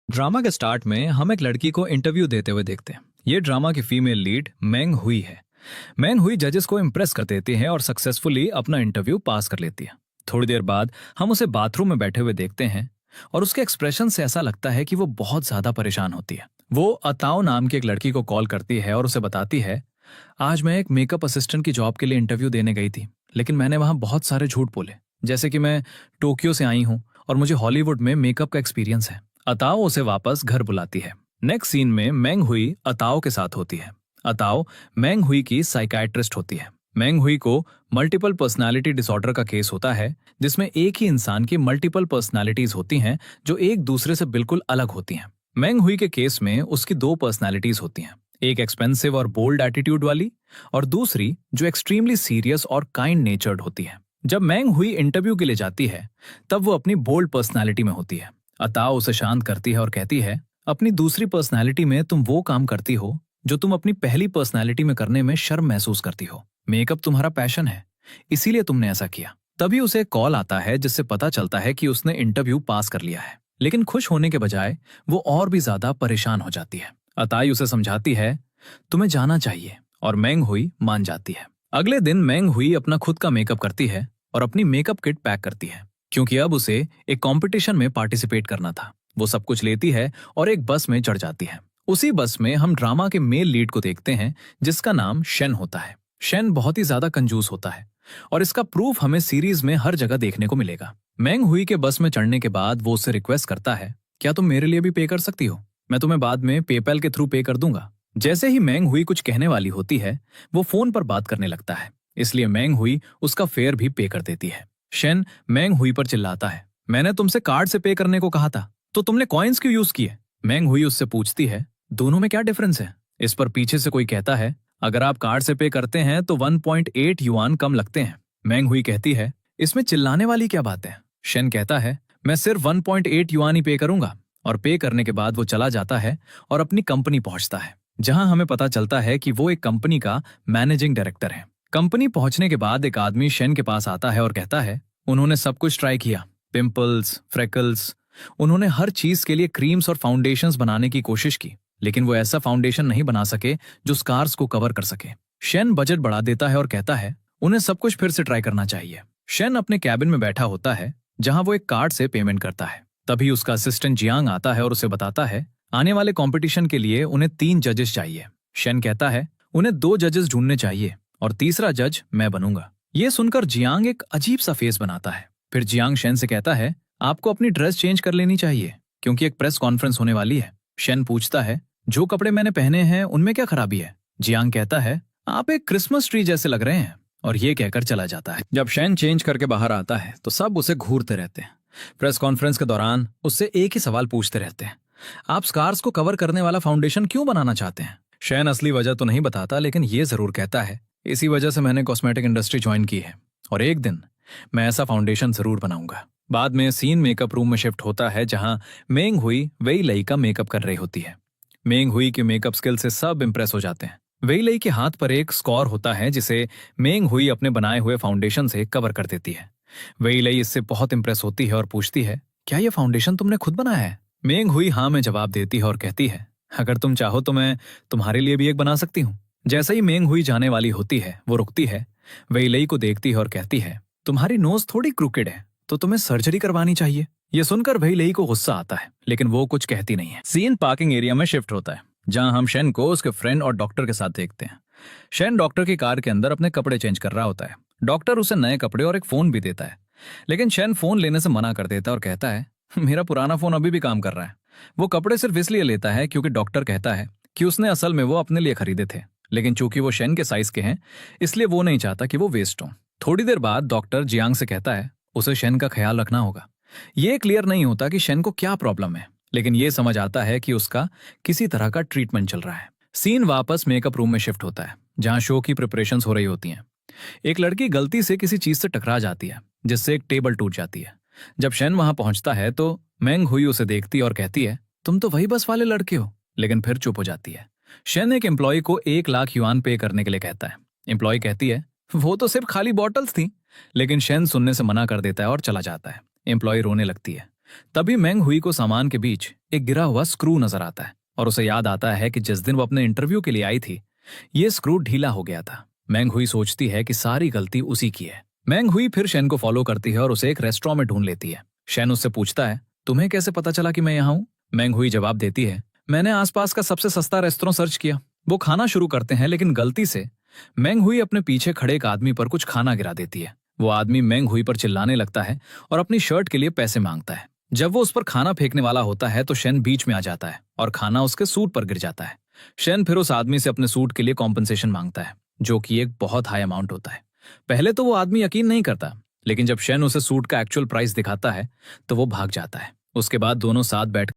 Drama के start में हम एक लड़की को इंटरव्यू देते हुए देखते हैं। ये ड्रामा की फीमेल लीड मैंग हुई है। मैंग हुई जजेस को इम्प्रेस कर देती है और सक्सेसफुली अपना इंटरव्यू पास कर लेती है। थोड़ी देर बाद हम उसे बाथरूम में बैठे हुए देखते हैं और उसके एक्सप्रेशन से ऐसा लगता है कि वो बहुत ज्यादा परेशान होती है। वो अताओ नाम की एक लड़की को कॉल करती है और उसे बताती है, आज मैं एक मेकअप असिस्टेंट की जॉब के लिए इंटरव्यू देने गई थी, लेकिन मैंने वहां बहुत सारे झूठ बोले, जैसे कि मैं टोक्यो से आई हूं और मुझे हॉलीवुड में मेकअप का एक्सपीरियंस है। अताओ उसे वापस घर बुलाती है। नेक्स्ट सीन में मैंग हुई अताओ के साथ होती है। अताओ मैंग हुई की साइकाइट्रिस्ट होती है। मैंग हुई को मल्टीपल पर्सनालिटी डिसऑर्डर का केस होता है, जिसमें एक ही इंसान की मल्टीपल पर्सनालिटीज होती हैं जो एक दूसरे से बिल्कुल अलग होती हैं। मैंग हुई के केस में उसकी दो पर्सनालिटीज होती हैं, एक एक्सपेंसिव और बोल्ड एटीट्यूड वाली और दूसरी जो एक्सट्रीमली सीरियस और काइंड नेचर्ड होती है। जब मैंग हुई इंटरव्यू के लिए जाती है तब वो अपनी बोल्ड पर्सनालिटी में होती है। अताओ उसे शांत करती है और कहती है, अपनी दूसरी पर्सनालिटी में तुम वो काम करती हो जो तुम अपनी पहली पर्सनालिटी में करने में शर्म महसूस करती हो। मेकअप तुम्हारा पैशन है, इसीलिए तुमने ऐसा किया। तभी उसे कॉल आता है जिससे पता चलता है कि उसने इंटरव्यू पास कर लिया है, लेकिन खुश होने के बजाय वो और भी ज्यादा परेशान हो जाती है। अताई उसे समझाती है, तुम्हें जाना चाहिए, और मैंग हुई मान जाती है। अगले दिन मैंग हुई अपना खुद का मेकअप करती है और अपनी मेकअप किट पैक करती है, क्योंकि अब उसे एक कंपटीशन में पार्टिसिपेट करना था। वो सब कुछ लेती है और एक बस में चढ़ जाती है। उसी बस में हम ड्रामा के मेल लीड को देखते हैं, जिसका नाम शेन होता है। शेन बहुत ही ज्यादा कंजूस होता है और इसका प्रूफ हमें सीरीज में हर जगह देखने को मिलेगा। मैंग हुई के बस में चढ़ने के बाद वो उससे रिक्वेस्ट करता है, क्या तुम मेरे लिए भी पे कर सकती हो? मैं तुम्हें बाद में पेपैल के थ्रू पे कर दूंगा। जैसे ही मैंग हुई कुछ कहने वाली होती है, वो फोन पर बात करने लगता है, इसलिए मैंग हुई उसका फेयर भी पे कर देती है। शेन मैंग हुई पर चिल्लाता है, मैंने तुमसे कार्ड से पे करने को कहा था, तो तुमने कॉइन्स क्यों यूज किए? मैंग हुई उससे पूछती है, दोनों में क्या डिफरेंस है? इस पर पीछे से कोई कहता है, अगर आप कार्ड से पे करते हैं तो 1.8 युआन कम लगते हैं। मैंग हुई कहती है, इसमें चिल्लाने वाली क्या बात है? शेन कहता है, मैं सिर्फ 1.8 युआन ही पे करूंगा, और पे करने के बाद वो चला जाता है और अपनी कंपनी पहुंचता है, जहां हमें पता चलता है कि वो एक कंपनी का मैनेजिंग डायरेक्टर है। कंपनी पहुंचने के बाद एक आदमी शेन के पास आता है और कहता है, उन्होंने सब कुछ ट्राई किया, पिंपल्स, फ्रेकल्स, उन्होंने हर चीज के लिए क्रीम्स और फाउंडेशंस बनाने की कोशिश की, लेकिन वो ऐसा फाउंडेशन नहीं बना सके जो स्कार्स को कवर कर सके। शेन बजट बढ़ा देता है और कहता है, उन्हें सब कुछ फिर से ट्राई करना चाहिए। शेन अपने कैबिन में बैठा होता है, जहां वो एक कार्ड से पेमेंट करता है। तभी उसका असिस्टेंट जियांग आता है और उसे बताता है, आने वाले कंपटीशन के लिए उन्हें 3 जजेस चाहिए। शेन कहता है, उन्हें 2 जजेस ढूंढने चाहिए और तीसरा जज मैं बनूंगा। ये सुनकर जियांग एक अजीब सा फेस बनाता है। फिर जियांग शेन से कहता है, आपको अपनी ड्रेस चेंज कर लेनी चाहिए, क्योंकि एक प्रेस कॉन्फ्रेंस होने वाली है। शेन पूछता है, जो कपड़े मैंने पहने हैं उनमें क्या खराबी है? जियांग कहता है, आप एक क्रिसमस ट्री जैसे लग रहे हैं, और ये कहकर चला जाता है। जब शेन चेंज करके बाहर आता है तो सब उसे घूरते रहते हैं। प्रेस कॉन्फ्रेंस के दौरान उससे एक ही सवाल पूछते रहते हैं, आप स्कार्स को कवर करने वाला फाउंडेशन क्यों बनाना चाहते हैं? शेन असली वजह तो नहीं बताता, लेकिन ये जरूर कहता है, इसी वजह से मैंने कॉस्मेटिक इंडस्ट्री ज्वाइन की है और एक दिन मैं ऐसा फाउंडेशन जरूर बनाऊंगा। बाद में सीन मेकअप रूम में शिफ्ट होता है, जहां मेंग हुई वेई लई का मेकअप कर रही होती है। मेंग हुई के मेकअप स्किल से सब इंप्रेस हो जाते हैं। वेई लई के हाथ पर एक स्कोर होता है, जिसे मेंग हुई अपने बनाए हुए फाउंडेशन से कवर कर देती है। वेई लई इससे बहुत इंप्रेस होती है और पूछती है, क्या यह फाउंडेशन तुमने खुद बनाया है? मेंग हुई हाँ में जवाब देती है और कहती है, अगर तुम चाहो तो मैं तुम्हारे लिए भी एक बना सकती हूँ। जैसे ही मेंग हुई जाने वाली होती है, वो रुकती है, वेई लई को देखती है और कहती है, तुम्हारी नोज थोड़ी क्रूकेड है, तो तुम्हें सर्जरी करवानी चाहिए। ये सुनकर वेई लई को गुस्सा आता है, लेकिन वो कुछ कहती नहीं है। सीन पार्किंग एरिया में शिफ्ट होता है, जहां हम शेन को उसके फ्रेंड और डॉक्टर के साथ देखते हैं। शेन डॉक्टर की कार के अंदर अपने कपड़े चेंज कर रहा होता है। डॉक्टर उसे नए कपड़े और एक फोन भी देता है, लेकिन शेन फोन लेने से मना कर देता है और कहता है, मेरा पुराना फोन अभी भी काम कर रहा है। वो कपड़े सिर्फ इसलिए लेता है क्योंकि डॉक्टर कहता है कि उसने असल में वो अपने लिए खरीदे थे, लेकिन चूंकि वो शेन के साइज के हैं, इसलिए वो नहीं चाहता कि वो वेस्ट हो। थोड़ी देर बाद डॉक्टर जियांग से कहता है, उसे शेन का ख्याल रखना होगा। ये क्लियर नहीं होता कि शेन को क्या प्रॉब्लम है, लेकिन ये समझ आता है कि उसका किसी तरह का ट्रीटमेंट चल रहा है। सीन वापस मेकअप रूम में शिफ्ट होता है, जहां शो की प्रिपरेशंस हो रही होती हैं। एक लड़की गलती से किसी चीज से टकरा जाती है, जिससे एक टेबल टूट जाती है। जब शेन वहां पहुंचता है तो मैंग हुई उसे देखती है और कहती है, तुम तो वही बस वाले लड़के हो, लेकिन फिर चुप हो जाती है। शेन एक एम्प्लॉय को 1 लाख युआन पे करने के लिए कहता है। एम्प्लॉय कहती है, वो तो सिर्फ खाली बॉटल्स थी, लेकिन शेन सुनने से मना कर देता है और चला जाता है। एम्प्लॉय रोने लगती है। तभी मेंग हुई को सामान के बीच एक गिरा हुआ स्क्रू नजर आता है और उसे याद आता है कि जिस दिन वो अपने इंटरव्यू के लिए आई थी ये स्क्रू ढीला हो गया था। मेंग हुई सोचती है कि सारी गलती उसी की है। मेंग हुई फिर शेन को फॉलो करती है और उसे एक रेस्टोरेंट में ढूंढ लेती है। शेन उससे पूछता है, तुम्हें कैसे पता चला कि मैं यहाँ हूँ? मेंग हुई जवाब देती है, मैंने आसपास का सबसे सस्ता रेस्टोरेंट सर्च किया। वो खाना शुरू करते हैं लेकिन गलती से मेंग हुई अपने पीछे खड़े एक आदमी पर कुछ खाना गिरा देती है। वो आदमी मेंग हुई पर चिल्लाने लगता है और अपनी शर्ट के लिए पैसे मांगता है। जब वो उस पर खाना फेंकने वाला होता है तो शेन बीच में आ जाता है और खाना उसके सूट पर गिर जाता है। शेन फिर उस आदमी से अपने सूट के लिए कॉम्पनसेशन मांगता है, जो कि एक बहुत हाई अमाउंट होता है। पहले तो वो आदमी यकीन नहीं करता, लेकिन जब शेन उसे सूट का एक्चुअल प्राइस दिखाता है तो वो भाग जाता है। उसके बाद दोनों साथ बैठ